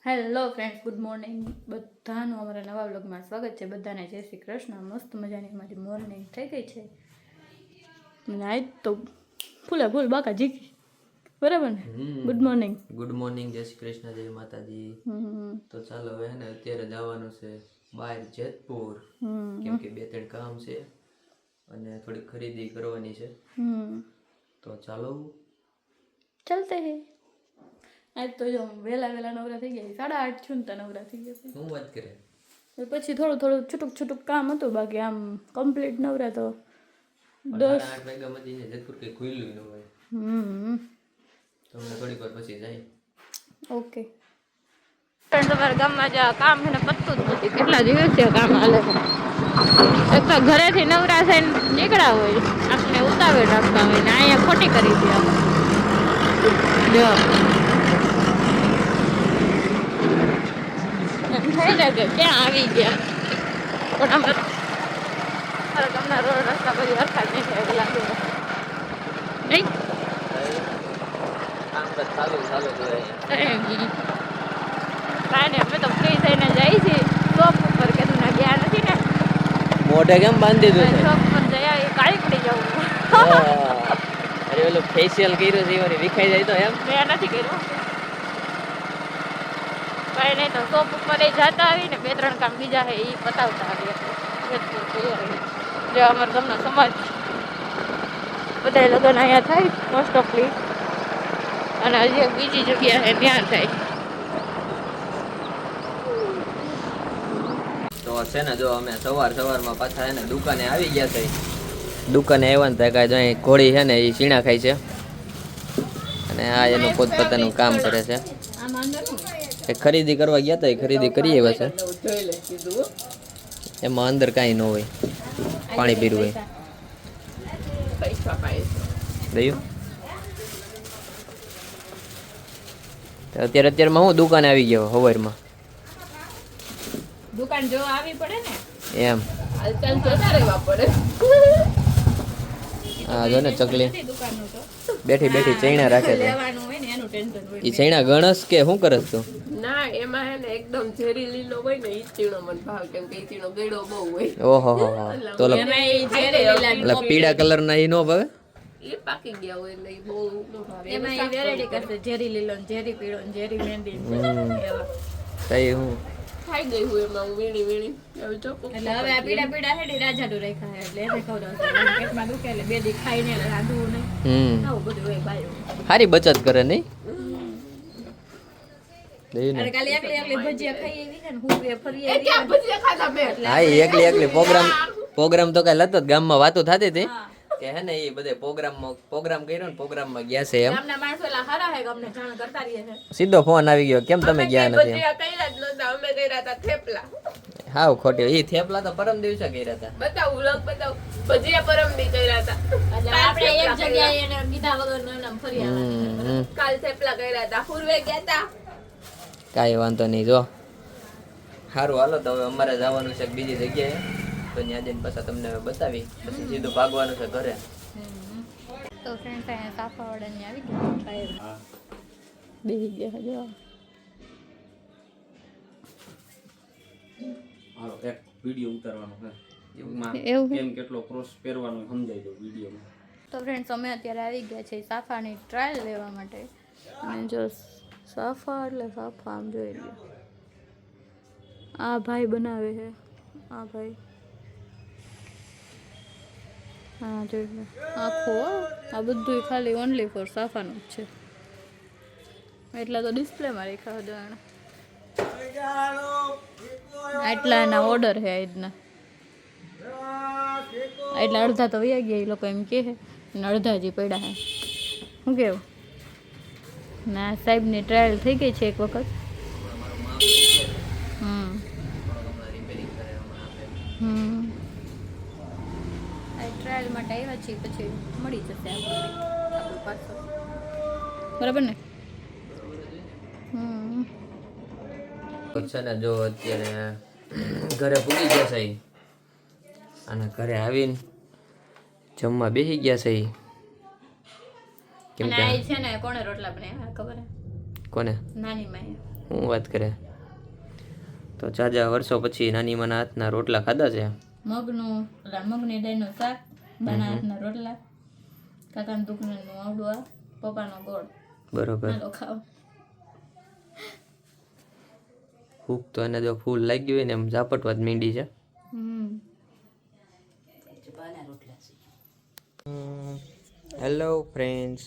Hello friends, good morning. બધાનું અમારા નવા વ્લોગમાં સ્વાગત છે. બધાને જય શ્રી કૃષ્ણ. મસ્ત મજાની અમારી મોર્નિંગ થઈ ગઈ છે. આજ તો ફૂલે ફૂલ બાકા જીકી, બરાબર ને? Good morning. ગુડ મોર્નિંગ, જય શ્રી કૃષ્ણ, જય માતાજી. તો ચાલો હવે ને અત્યારે જવાનું છે બહાર જેતપુર, કેમ કે 2-3 કામ છે અને થોડી ખરીદી કરવાની છે. તો ચાલો ચલતે હે. આજ તો જો વેલા નવરા થઈ ગયા. 8:30 થયું ને નવરા થઈ ગયા. શું વાત કરે? પછી થોડું છૂટુક કામ હતું, બાકી આમ કમ્પ્લીટ નવરા તો 8 વાગ્યા માંથી જેતપુર કઈ ખુલ્લું ન હોય. તમને થોડીક વાર પછી જાય. ઓકે. તમારા ગામમાં જે કામ છે ને પતતું જ નથી. કેટલા દિવસથી કામ હાલે છે. એક તો ઘરેથી નવરા થઈને નીકળ્યા હોય, આપણે ઉતાવળ રાખતા હોય ને અહીંયા ખોટી કરી દે. જો થઈ જાય કે ક્યાં આવી ગયા, પણ અમારા ગામના રોડ રસ્તા બધી હરખા નહીં થાય એવું લાગે નહીં. કાંઈ નહીં, અમે તો ફ્રી થઈને જઈએ છીએ શોપ ઉપર. કે તું ગયા નથી ને? મોઢે કેમ બાંધી દીધું? શોપ પર જયા એ કાળી પડી જવું. અરે ઓલું ફેશિયલ કર્યું છે એની વિખાઈ જાય તો એમ? મેં નથી કર્યું. કઈ નહીં, તો શોપ ઉપર એ જતા આવી ને 2-3 કામ બીજા છે એ પતાવતા આવી. જે અમારા ગામનો સમાજ બધા લગ્ન અહીંયા થાય મોસ્ટ ઓફલી, અને હજી બીજી જગ્યા છે ત્યાં થાય. તો છે ને, જો અમે સવારમાં પાછા એને દુકાને આવી ગયા છે. દુકાને આવ્યા ને ત્યાં કાંઈ જો ઘોડી છે ને એ સીણા ખાય છે, અને આ એનું પોતપોતાનું કામ કરે છે. એ ખરીદી કરવા ગયા હતા, એ ખરીદી કરી આવ્યા છે. એમાં અંદર કાંઈ ન હોય, પાણી પીરું હોય. દયું અત્યારમાં હું દુકાને આવી ગયો હવારમાં. દુકાન જો આવી પડે ને એમ હાલચાલ જોતા રહેવા પડે. હા જો ને ચકલી બેઠી ચૈણા રાખે છે. લેવાનું હોય ને એનું ટેન્શન હોય. ઈ ચૈણા ગણસ કે શું કરસ તું? ના, એમાં હે ને એકદમ ઝેરી લીલો હોય ને ઈ ચીણો મને ભાવ, કેમ કે ઈ ચીણો ગળ્યો બહુ હોય. ઓહો તો પીળા કલર ના ઈ નો ભાવે? ઈ પાકી ગયા હોય એટલે ઈ બહુ નો ભાવે. એમાં ઈ વેરાયટી કરશે, ઝેરી લીલો ને ઝેરી પીળો ને ઝેરી મહેંદી એવા. તઈ હું ખાઈ ગઈ હું એમાં, હું વીણી હવે ચોખ્ખું. એટલે હવે આ પીડા હેડી રાજાડું રાખ્યા એટલે એને ખવડાવશે. પેટમાં દુખે એટલે 2 દી ખાઈને એટલે રાંધવું નહીં. આવું બધું હોય બાયું. સારી બચત કરે નહીં? અને કાલે એકલી ભજીયા ખાઈ એવી ને હું ફરી આવી. ક્યાં ભજીયા ખાધા મેં? હા, એકલી પ્રોગ્રામ તો કઈ લતો ગામમાં વાતો થતી હતી કે હે ને એ બધે પ્રોગ્રામ કર્યો ને પ્રોગ્રામમાં ગયા છે એમ. ગામના માણસો એલા હારા હે, ગામને જાણ કરતા રહીએ છે. સીધો ફોન આવી ગયો, કેમ તમે ગયા નથી એમ. ભજીયા કર્યા જ નતા, અમે કર્યા હતા થેપલા. હાવ ખોટી. ઈ થેપલા તો પરમ દિવસે કર્યા હતા. બતાવું વ્લોગ બતાવું. ભજીયા પરમ દી કર્યા હતા. એટલે આપણે એક જગ્યાએ એને કીધા વગર નામ ફરી આવ્યા. કાલ થેપલા કર્યા હતા, પૂર્વે ગયા હતા. કાંઈ વાંધો નહીં. જો સારું, હાલો તો હવે અમારે જવાનું છે બીજી જગ્યાએ, તો ત્યાં જઈને પાછા તમને બતાવી, પછી સીધું ભાગવાનું છે ઘરે. તો ફ્રેન્ડ અહીંયા સાફાવાળાની આવી ગયા ટાયર બેસી ગયા. જો હાલો એક વિડિયો ઉતારવાનો છે એવું કેમ કેટલો ક્રોસ પહેરવાનો સમજાઈ દો વિડિયોમાં. તો ફ્રેન્ડ્સ અમે અત્યારે આવી ગયા છે સાફાની ટ્રાયલ લેવા માટે. અને જો સાફા એટલે સાફા આમ જોઈ લો. આ ભાઈ બનાવે છે, આ ભાઈ. હા જોઈ લો આખો. આ બધું ખાલી ઓનલી ફોર સાફાનું જ છે. એટલા તો ડિસ્પ્લેમાં રાખ્યા હતા. આટલા એના ઓર્ડર છે આજના. એટલે અડધા તો વયા ગયા એ લોકો એમ કહે, ને અડધા હજી પડ્યા છે. શું કેવું? ના, સાહેબની ટ્રાયલ થઈ ગઈ છે એક વખત. ટ્રાયલ માટે આવ્યા છીએ, પછી મળી જશે આપણું પાછું, બરાબર ને? છે ને, જો અત્યારે ઘરે પૂગી ગયા છે અને ઘરે આવીને જમવા બેસી ગયા છે. કેમ કે છે ને કોણે રોટલા બનાવ્યા ખબર હે? કોને? નાની માએ. શું વાત કરે? તો જાજા વર્ષો પછી નાની માના હાથના રોટલા ખાધા છે. મગની દાળનું શાક, બાના હાથના રોટલા, કાકાના દુકાનનું આવડું, પપ્પાનો ગોળ. બરોબર. હાલો ખાઓ. ભૂખ તો એને જો ફૂલ લાગી હોય ને એમ ઝાપટવા જ મીંડી છે. Hello friends.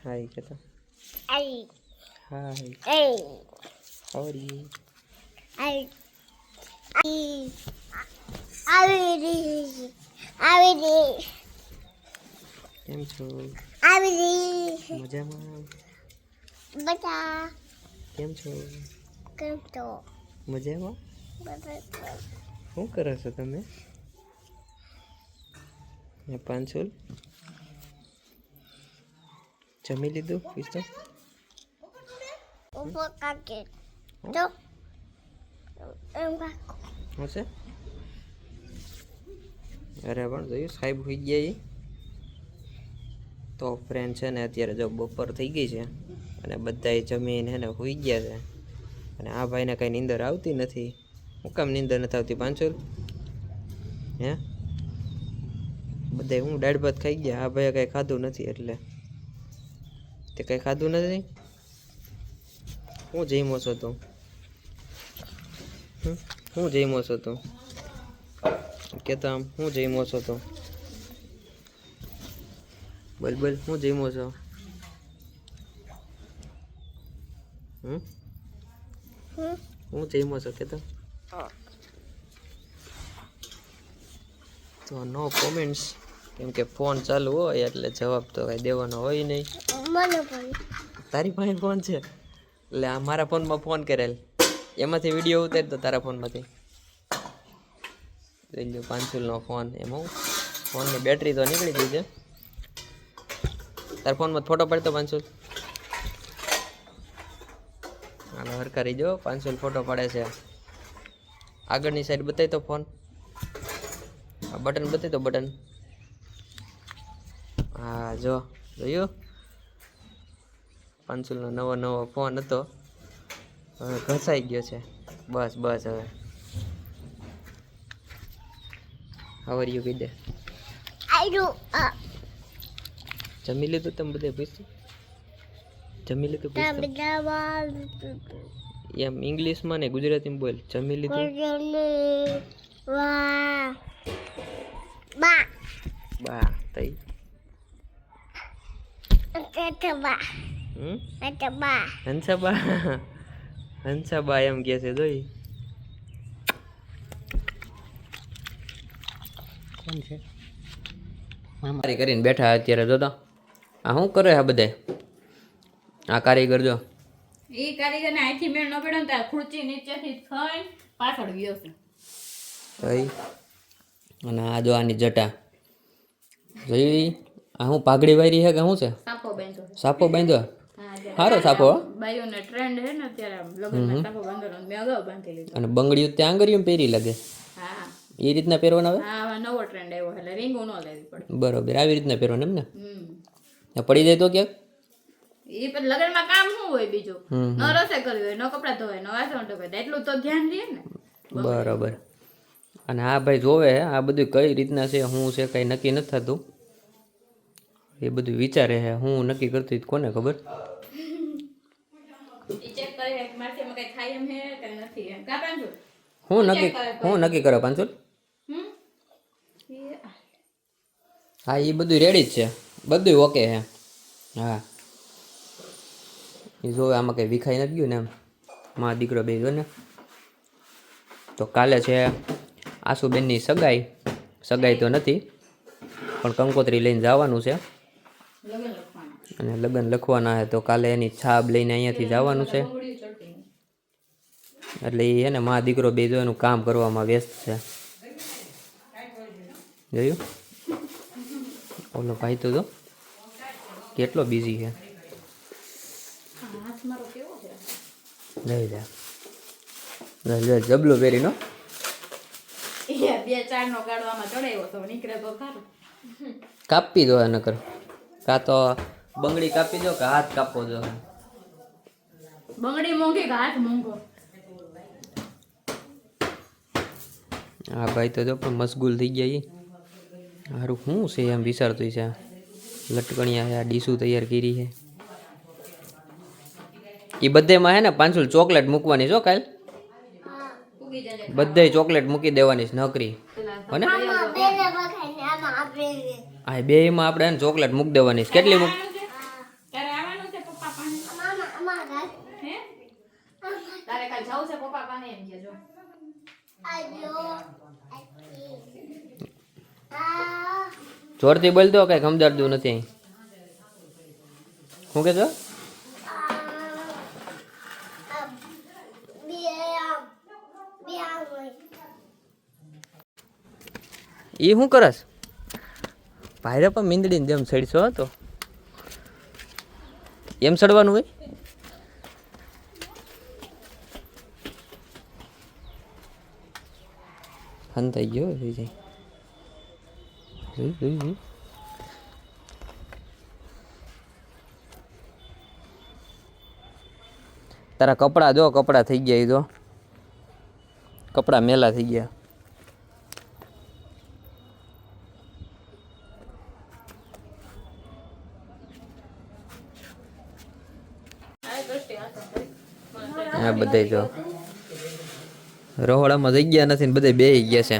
હાય કેતો. હાય. How are you? કેમ છો? મજામાં? કેમ છો? મજામાં? શું કરો છો તમે? પાંચોલ જમી લીધું? પિસ્તો હશે? અરે પણ જોયું સાહેબ હોઈ ગયા ઈ. તો ફ્રેન્ડ છે ને અત્યારે જો બપોર થઈ ગઈ છે અને બધાય જમીને ને હોઈ ગયા છે અને આ ભાઈને કઈ નીંદર આવતી નથી. હું કામ નીંદર નથી આવતી પાંચોલ? હે બધાય હું દાળ ભાત ખાઈ ગયા, આ ભાઈએ કઈ ખાધું નથી. એટલે તે કઈ ખાધું નથી? હું જઈમો છો તું? હું જઈમો છો તું? કેતા આમ હું જઈમો છો તું? બોલ બોલ, હું જઈમો છો? હું જઈમો છો કેતા? તો નો કોમેન્ટ્સ, કેમ કે ફોન ચાલુ હોય એટલે જવાબ તો કઈ દેવાનો હોય નહીં. તારી પાસે ફોન છે એટલે આ મારા ફોનમાં ફોન કરેલ, એમાંથી વિડીયો ઉતારી તો તારા ફોનમાંથી લઈ લો. પાંચુલનો ફોન, એમાં ફોનની બેટરી તો નીકળી ગઈ છે. તારા ફોનમાં ફોટો પાડતો પાંચુલ? હાલો હરકા રહી જો. પાંચુલ ફોટો પાડે છે. આગળની સાઈડ બતાવી તો ફોન, બટન બતાવી તો બટન. હા જો જોયું, પાંચુલનો નવો ફોન હતો, હવે ઘસાઈ ગયો છે. બસ બસ હવે આવર્યું કીધે. જમી લીધું તમે બધે? પૂછતું જમી લીધું? એમ ઇંગ્લિશમાં ને ગુજરાતીમાં બોલ. જમી લીધું? બા તઈ હંસાબા, હંસાબા એમ કે છે. જોઈ કોણ છે? મારી કરીને બેઠા અત્યારે. જોતા આ શું કરે આ બધે? આ કારીગર જો, એ કારીગર ને અહીંથી મેળ ન પડ્યો ને તાર ખુરચી નીચેથી થઈને પાછળ ગયો છે. અને આ જો આની જટા જોઈ. આ હું પાઘડી વાયરી છે કે શું છે? સાપો બાંધ્યો. સાપો બાંધ્યો? સારો સાપો. બાયોને ટ્રેન્ડ છે ને અત્યારે લગ્નમાં સાપો બાંધવાનો. મેં અગાઉ બાંધી લીધો. અને બંગડીયું ત્યાં આંગળીયું પહેરી લાગે. હા એ રીતના પહેરવાના આવે? હા નવો ટ્રેન્ડ આવ્યો એટલે રીંગો ન લેવી પડે. બરોબર, આવી રીતના પહેરવાના એમ ને? પડી જાય તો ક્યાંક? એ પછી લગ્નમાં કામ શું હોય બીજું? ન રસોઈ કરવી હોય, ન કપડાં ધોવાય, ન વાસણ ધોવાય, એટલું તો ધ્યાન રહે ને. બરાબર. અને આ ભાઈ જોવે આ બધું કઈ રીતના છે, શું છે, કઈ નક્કી નથી થતું. એ બધું વિચારે છે, હું નક્કી કરતી કોને ખબર. ચેક કરે માથે માં કઈ થાય એમ હે કે નથી એમ. કા પાંચુલ હું નક્કી કરે પાંચુલ? હા એ બધું રેડી જ છે, બધું ઓકે છે. હા એ જો આમાં કઈ વિખાઈ નથી ગયું ને એમ. માં દીકરો બે જો ને. તો કાલે છે આશુબેનની સગાઈ. સગાઈ તો નથી પણ કંકોત્રી લઈને જવાનું છે અને લગ્ન લખવાના છે. તો કાલે એની છાપ લઈને અહીંયાથી જવાનું છે. એટલે એ છે ને માં દીકરો બે જો એનું કામ કરવામાં વ્યસ્ત છે. જોયું ઓલો ભાઈ તો જો કેટલો બિઝી છે. લઈ જા જબલું પહેરી નો બે ચાર નો ગાડવામાં ચડાવ્યો તો નીકળે તો સારું. કાપી દો નકર કાં તો બંગડી કાપી દો કે હાથ કાપવો દો. બંગડી મોંઘી કે હાથ મોંઘો? હા ભાઈ તો જો પણ મશગુલ થઈ ગયા ઈ. સારું શું છે એમ વિચારતું છે. લટકણિયા છે, આ ડીશું તૈયાર કરી છે. એ બધેમાં હે ને પાંચુલ ચોકલેટ મૂકવાની છો કાલ. બધે ચોકલેટ મૂકી દેવાની છે નકરી હો ને. હા બે માં આપણે હે ને ચોકલેટ મૂકી દેવાની છે. કેટલી મૂક? તારે આવવાનું છે પપ્પા પાસે? હે? તારે કાલ જવું છે પપ્પા પાસે એમ કહેજો. જોરથી બોલ દો કઈ સમજાડતું નથી. શું કે છો? ઈ શું કરસ? ભાઈરે પણ મીંદડીને જેમ સડશો તો એમ સડવાનું હોય. હંતાઈ ગયો જોઈ જોઈ. તારા કપડા જો કપડા થઈ ગયા. તો કપડા મેલા થઈ ગયા. આ બધા જો રહોડામાં જગ્યા નથી ને બધા બેહી ગયા છે.